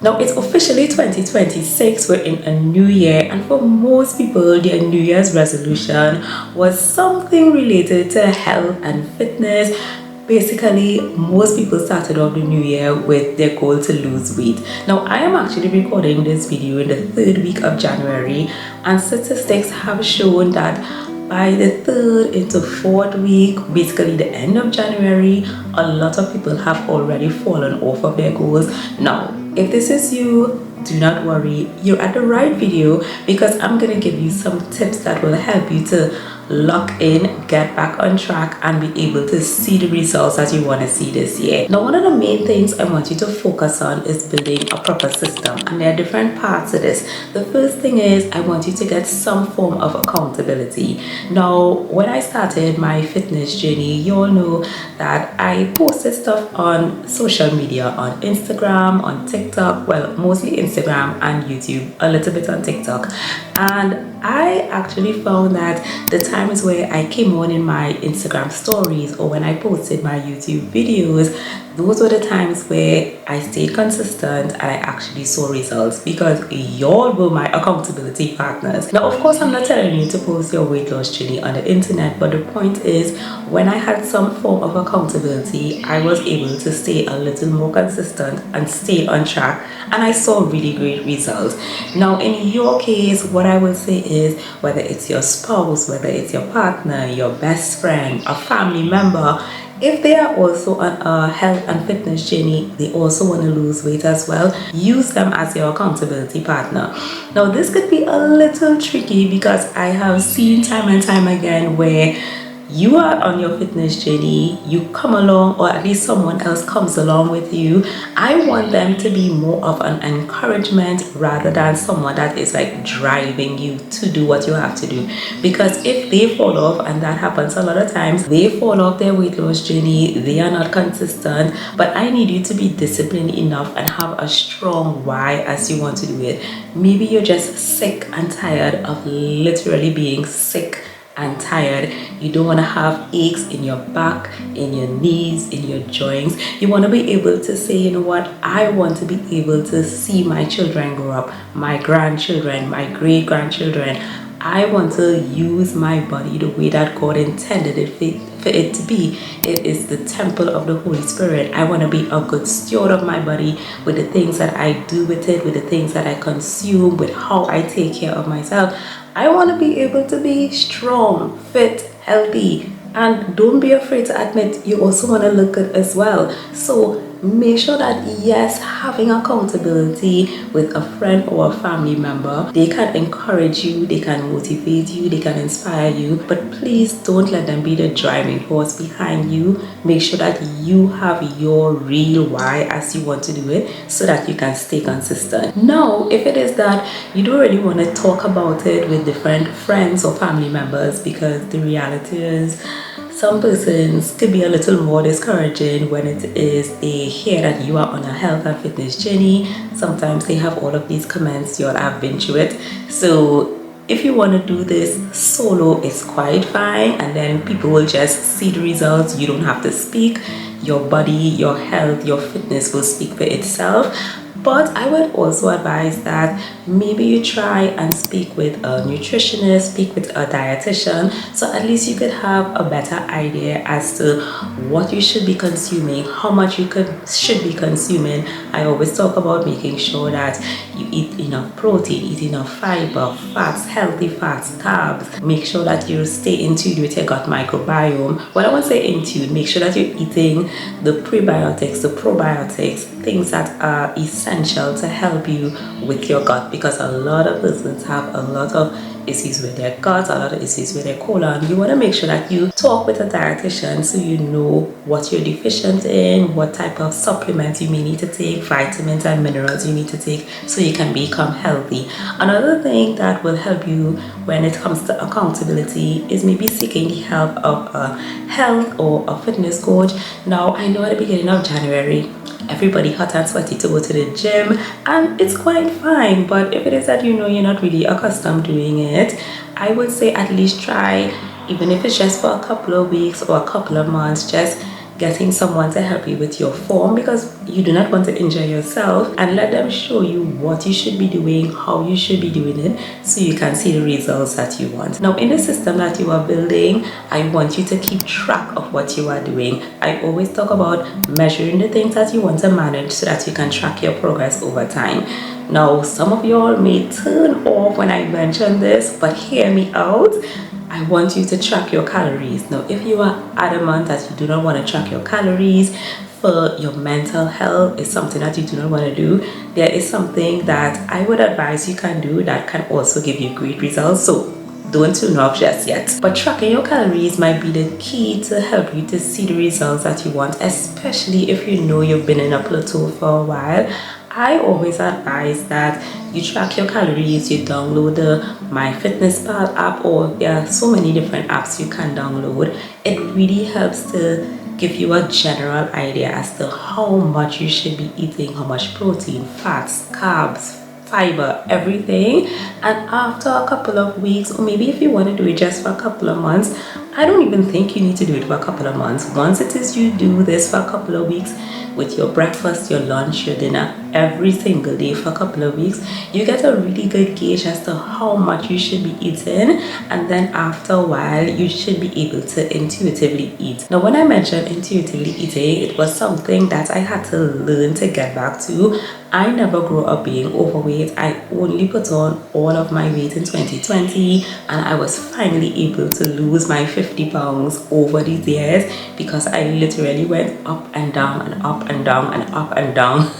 Now it's officially 2026, we're in a new year, and for most people their New Year's resolution was something related to health and fitness. Basically, most people started off the new year with their goal to lose weight. Now I am actually recording this video in the third week of January, and statistics have shown that by the third into fourth week, basically the end of January, a lot of people have already fallen off of their goals. Now, if this is you, do not worry, you're at the right video, because I'm going to give you some tips that will help you to lock in, get back on track, and be able to see the results that you want to see this year. Now, one of the main things I want you to focus on is building a proper system, and there are different parts of this. The first thing is I want you to get some form of accountability. Now, when I started my fitness journey, you all know that I posted stuff on social media, on Instagram, on TikTok, well, mostly Instagram and YouTube, a little bit on TikTok, and I actually found that the times where I came on in my Instagram stories or when I posted my YouTube videos, those were the times where I stayed consistent and I actually saw results, because y'all were my accountability partners. Now, of course, I'm not telling you to post your weight loss journey on the internet, but the point is, when I had some form of accountability, I was able to stay a little more consistent and stay on track, and I saw really great results. Now, in your case, what I will say is, whether it's your spouse, whether it's your partner, your best friend, a family member, if they are also on a health and fitness journey, they also want to lose weight as well, use them as your accountability partner. Now, this could be a little tricky, because I have seen time and time again where you are on your fitness journey, you come along, or at least someone else comes along with you. I want them to be more of an encouragement rather than someone that is like driving you to do what you have to do. Because if they fall off, and that happens a lot of times, they fall off their weight loss journey, they are not consistent. But I need you to be disciplined enough and have a strong why as you want to do it. Maybe you're just sick and tired of literally being sick and tired. You don't want to have aches in your back, in your knees, in your joints. You want to be able to say, you know what, I want to be able to see my children grow up, my grandchildren, my great grandchildren. I want to use my body the way that God intended it for it to be. It is the temple of the Holy Spirit. I want to be a good steward of my body, with the things that I do with it, with the things that I consume, with how I take care of myself. I want to be able to be strong, fit, healthy, and don't be afraid to admit you also want to look good as well. So make sure that, yes, having accountability with a friend or a family member, they can encourage you, they can motivate you, they can inspire you, but please don't let them be the driving force behind you. Make sure that you have your real why as you want to do it, so that you can stay consistent. Now, if it is that you don't really want to talk about it with different friends or family members, because the reality is, some persons could be a little more discouraging when it is they hear that you are on a health and fitness journey. Sometimes they have all of these comments, you'll have been through it. So if you want to do this solo, it's quite fine, and then people will just see the results. You don't have to speak. Your body, your health, your fitness will speak for itself. But I would also advise that maybe you try and speak with a nutritionist, speak with a dietitian, so at least you could have a better idea as to what you should be consuming, how much you should be consuming. I always talk about making sure that you eat enough protein, eat enough fiber, fats, healthy fats, carbs. Make sure that you stay in tune with your gut microbiome. Well, I won't say in tune, make sure that you're eating the prebiotics, the probiotics, things that are essential to help you with your gut, because a lot of persons have a lot of issues with their gut, a lot of issues with their colon. You want to make sure that you talk with a dietitian so you know what you're deficient in, what type of supplements you may need to take, vitamins and minerals you need to take, so you can become healthy. Another thing that will help you when it comes to accountability is maybe seeking the help of a health or a fitness coach. Now, I know at the beginning of January, everybody hot and sweaty to go to the gym, and it's quite fine. But if it is that you know you're not really accustomed doing it, I would say at least try, even if it's just for a couple of weeks or a couple of months, just getting someone to help you with your form, because you do not want to injure yourself, and let them show you what you should be doing, how you should be doing it, so you can see the results that you want. Now, in the system that you are building, I want you to keep track of what you are doing. I always talk about measuring the things that you want to manage so that you can track your progress over time. Now, some of y'all may turn off when I mention this, but hear me out. I want you to track your calories. Now, if you are adamant that you do not want to track your calories for your mental health, is something that you do not want to do, there is something that I would advise you can do that can also give you great results. So don't tune off just yet. But tracking your calories might be the key to help you to see the results that you want, especially if you know you've been in a plateau for a while. I always advise that you track your calories, you download the MyFitnessPal app, or there are so many different apps you can download. It really helps to give you a general idea as to how much you should be eating, how much protein, fats, carbs, fiber, everything. And after a couple of weeks, or maybe if you want to do it just for a couple of months, I don't even think you need to do it for a couple of months. Once it is you do this for a couple of weeks, with your breakfast, your lunch, your dinner, every single day for a couple of weeks, you get a really good gauge as to how much you should be eating. And then after a while, you should be able to intuitively eat. Now, when I mentioned intuitively eating, it was something that I had to learn to get back to. I never grew up being overweight. I only put on all of my weight in 2020, and I was finally able to lose my 50 pounds over these years, because I literally went up and down and up and down and up and down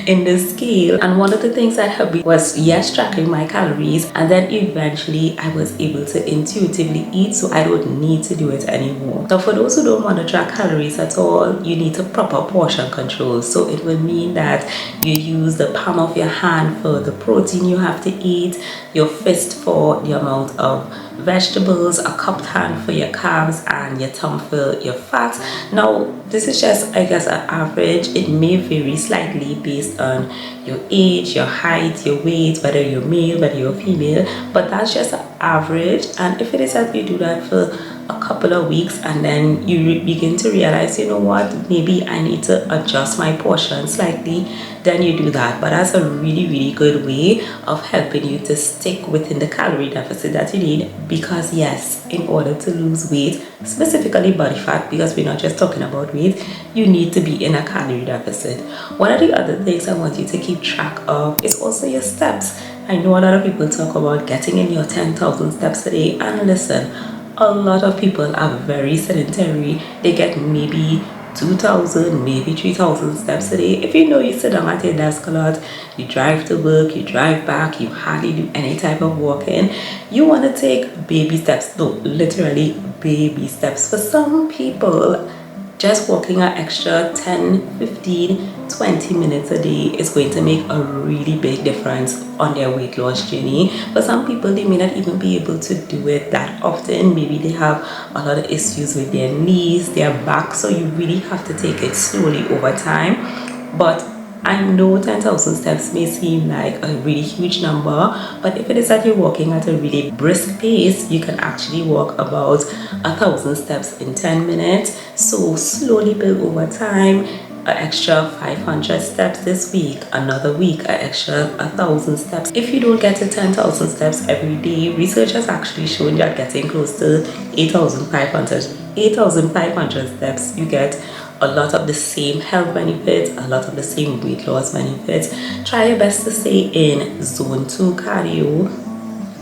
in the scale. And one of the things that helped me was, yes, tracking my calories, and then eventually I was able to intuitively eat, so I don't need to do it anymore. Now, for those who don't want to track calories at all, you need to proper portion control. So it will mean that you use the palm of your hand for the protein you have to eat, your fist for the amount of vegetables, a cupped hand for your carbs, and your thumb for your fats. Now, this is just, I guess, an average. It may vary slightly based on your age, your height, your weight, whether you're male, whether you're female, but that's just an average. And if it is that you do that for a couple of weeks, and then you begin to realize, you know what, maybe I need to adjust my portion slightly, then you do that. But that's a really good way of helping you to stick within the calorie deficit that you need. Because yes, in order to lose weight, specifically body fat, because we're not just talking about weight, you need to be in a calorie deficit. One of the other things I want you to keep track of is also your steps. I know a lot of people talk about getting in your 10,000 steps a day, and listen, a lot of people are very sedentary. They get maybe 2,000, maybe 3,000 steps a day. If you know you sit down at your desk a lot, you drive to work, you drive back, you hardly do any type of walking, you want to take baby steps. No, literally baby steps. For some people, just walking an extra 10, 15, 20 minutes a day is going to make a really big difference on their weight loss journey. For some people, they may not even be able to do it that often. Maybe they have a lot of issues with their knees, their back, so you really have to take it slowly over time. But I know 10,000 steps may seem like a really huge number, but if it is that you're walking at a really brisk pace, you can actually walk about 1,000 steps in 10 minutes. So slowly build over time. An extra 500 steps this week, another week an extra 1,000 steps. If you don't get to 10,000 steps every day, research has actually shown that getting close to 8,500 steps, you get a lot of the same health benefits, a lot of the same weight loss benefits. Try your best to stay in zone 2 cardio.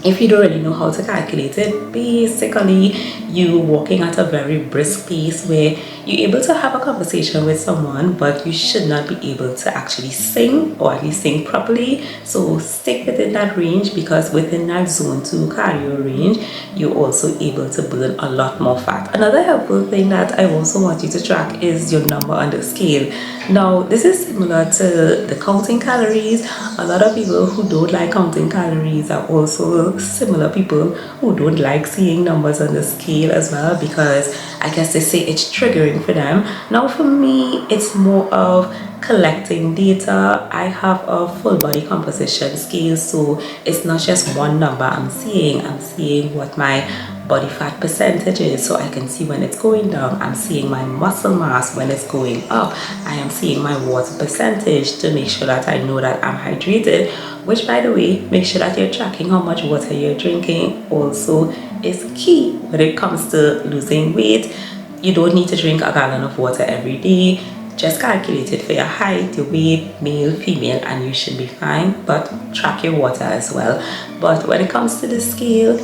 If you don't really know how to calculate it, basically you walking at a very brisk pace where you're able to have a conversation with someone, but you should not be able to actually sing, or at least sing properly. So stick within that range, because within that zone 2 cardio range, you're also able to burn a lot more fat. Another helpful thing that I also want you to track is your number on the scale. Now, this is similar to the counting calories. A lot of people who don't like counting calories are also similar people who don't like seeing numbers on the scale as well, because I guess they say it's triggering for them. Now, for me, it's more of collecting data. I have a full body composition scale, so it's not just one number I'm seeing what my body fat percentages so I can see when it's going down. I'm seeing my muscle mass when it's going up. I am seeing my water percentage to make sure that I know that I'm hydrated, which, by the way, make sure that you're tracking how much water you're drinking also is key when it comes to losing weight. You don't need to drink a gallon of water every day. Just calculate it for your height, your weight, male, female, and you should be fine. But track your water as well. But when it comes to the scale,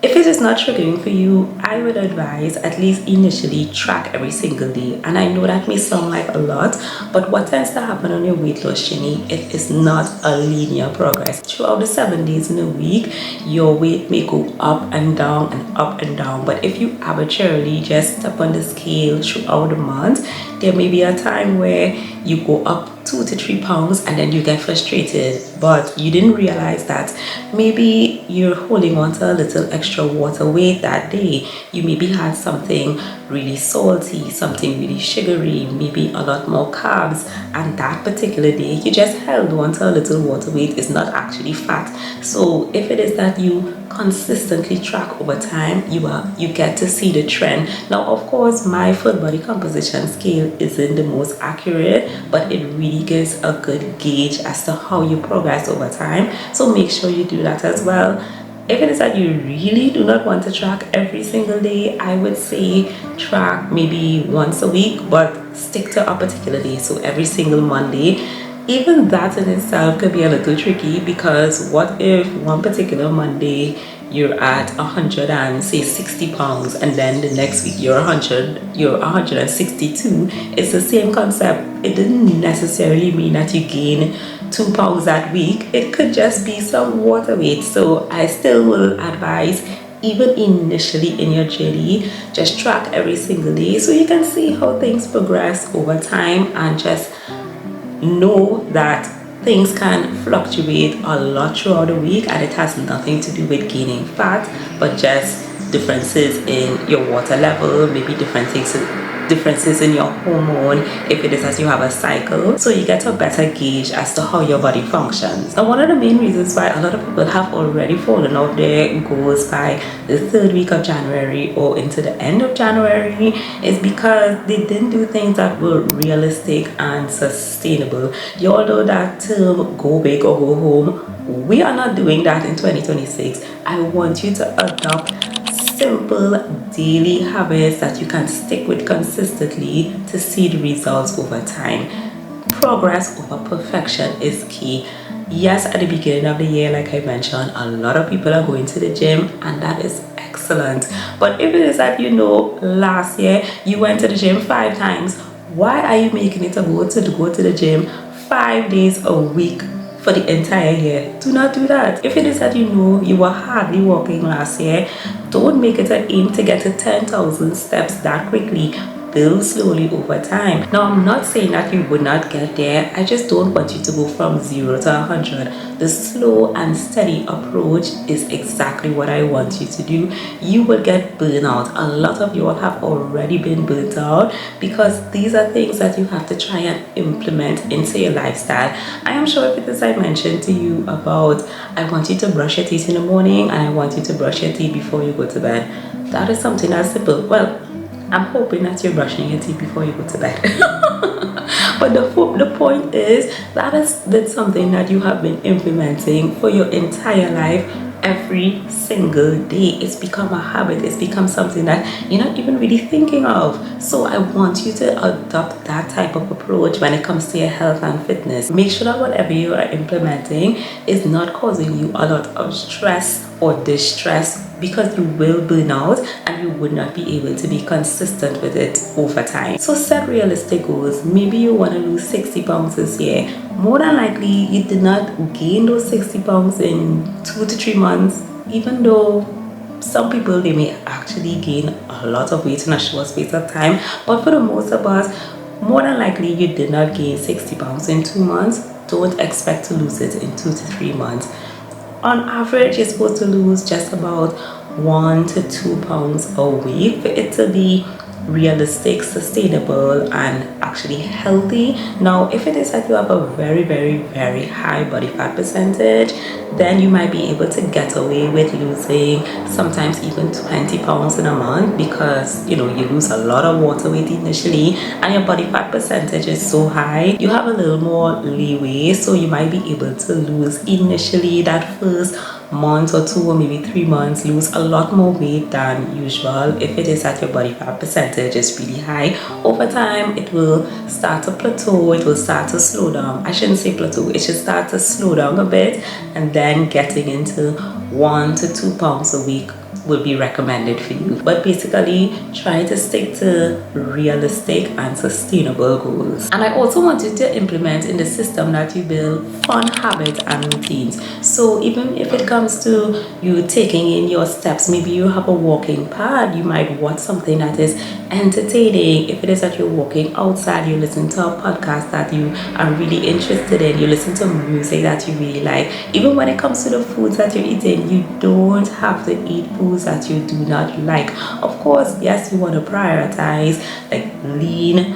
if it is not triggering for you, I would advise at least initially track every single day. And I know that may sound like a lot, but what tends to happen on your weight loss journey, it is not a linear progress. Throughout the 7 days in a week, your weight may go up and down and up and down. But if you arbitrarily just step on the scale throughout the month, there may be a time where you go up 2 to 3 pounds and then you get frustrated, but you didn't realize that maybe you're holding on to a little extra water weight that day. You maybe had something really salty, something really sugary, maybe a lot more carbs, and that particular day you just held on to a little water weight. Is not actually fat. So if it is that you consistently track over time, you get to see the trend. Now, of course, my full body composition scale isn't the most accurate, but it really gives a good gauge as to how you progress over time. So make sure you do that as well. If it is that you really do not want to track every single day, I would say track maybe once a week, but stick to a particular day. So every single Monday. Even that in itself could be a little tricky, because what if one particular Monday you're at 160 pounds and then the next week you're 162? It's the same concept. It didn't necessarily mean that you gain 2 pounds that week. It could just be some water weight. So I still will advise, even initially in your journey, just track every single day so you can see how things progress over time, and just know that things can fluctuate a lot throughout the week, and it has nothing to do with gaining fat, but just differences in your water level, maybe differences in your hormone, if it is that you have a cycle, so you get a better gauge as to how your body functions. Now, one of the main reasons why a lot of people have already fallen off their goals by the 3rd week of January or into the end of January is because they didn't do things that were realistic and sustainable. You all know that term, go big or go home. We are not doing that in 2026. I want you to adopt simple daily habits that you can stick with consistently to see the results over time. Progress over perfection is key. Yes, at the beginning of the year, like I mentioned, a lot of people are going to the gym, and that is excellent. But if it is that last year you went to the gym 5 times, why are you making it a goal to go to the gym 5 days a week for the entire year? Do not do that. If it is that you were hardly walking last year, don't make it an aim to get to 10,000 steps that quickly. Build slowly over time. Now, I'm not saying that you would not get there. I just don't want you to go from 0 to 100. The slow and steady approach is exactly what I want you to do. You will get burnout. A lot of you all have already been burnt out because these are things that you have to try and implement into your lifestyle. I am sure if it is I mentioned to you about, I want you to brush your teeth in the morning and I want you to brush your teeth before you go to bed. That is something as simple. Well, I'm hoping that you're brushing your teeth before you go to bed. But the point is, that's something that you have been implementing for your entire life, every single day. It's become a habit. It's become something that you're not even really thinking of. So I want you to adopt that type of approach when it comes to your health and fitness. Make sure that whatever you are implementing is not causing you a lot of stress or distress, because you will burn out and you would not be able to be consistent with it over time. So set realistic goals. Maybe you want to lose 60 pounds this year. More than likely you did not gain those 60 pounds in 2 to 3 months, even though some people, they may actually gain a lot of weight in a short space of time. But for the most of us, more than likely you did not gain 60 pounds in 2 months. Don't expect to lose it in 2 to 3 months. On average, you're supposed to lose just about 1 to 2 pounds a week for it to be realistic, sustainable, and actually healthy. Now, if it is that you have a very high body fat percentage, then you might be able to get away with losing sometimes even 20 pounds in a month, because you lose a lot of water weight initially and your body fat percentage is so high. You have a little more leeway, so you might be able to lose initially that first month or 2 or maybe 3 months, lose a lot more weight than usual if it is that your body fat percentage is really high. Over time it will start to plateau, it will start to slow down. I shouldn't say plateau, it should start to slow down a bit, and then getting into 1 to 2 pounds a week will be recommended for you. But basically try to stick to realistic and sustainable goals. And I also want you to implement in the system that you build fun habits and routines. So even if it comes to you taking in your steps, maybe you have a walking pad, you might watch something that is entertaining. If it is that you're walking outside, you listen to a podcast that you are really interested in, you listen to music that you really like. Even when it comes to the foods that you're eating, you don't have to eat foods that you do not like. Of course, yes, you want to prioritize like lean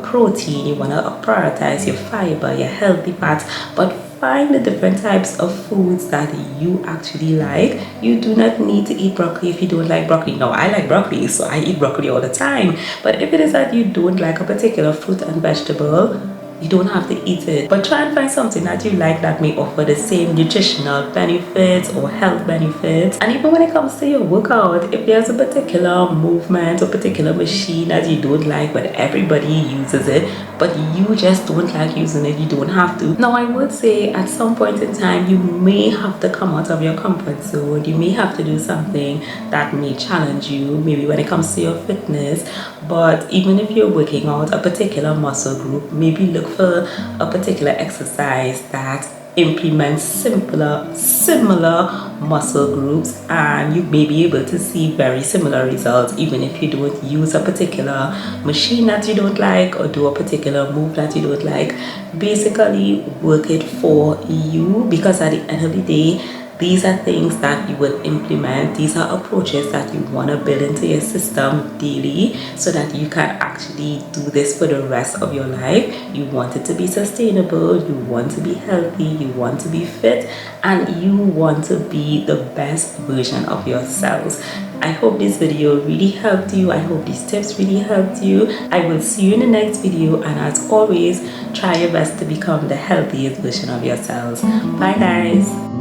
protein, you want to prioritize your fiber, your healthy fats, but find the different types of foods that you actually like. You do not need to eat broccoli if you don't like broccoli. No, I like broccoli, so I eat broccoli all the time. But if it is that you don't like a particular fruit and vegetable, you don't have to eat it. But try and find something that you like that may offer the same nutritional benefits or health benefits. And even when it comes to your workout, if there's a particular movement or particular machine that you don't like but everybody uses it, but you just don't like using it, you don't have to. Now I would say at some point in time you may have to come out of your comfort zone. You may have to do something that may challenge you, maybe when it comes to your fitness. But even if you're working out a particular muscle group, maybe look for a particular exercise that implements similar muscle groups, and you may be able to see very similar results even if you don't use a particular machine that you don't like or do a particular move that you don't like. Basically work it for you, because at the end of the day, these are things that you will implement. These are approaches that you want to build into your system daily so that you can actually do this for the rest of your life. You want it to be sustainable, you want to be healthy, you want to be fit, and you want to be the best version of yourselves. I hope this video really helped you. I hope these tips really helped you. I will see you in the next video, and as always, try your best to become the healthiest version of yourselves. Bye guys.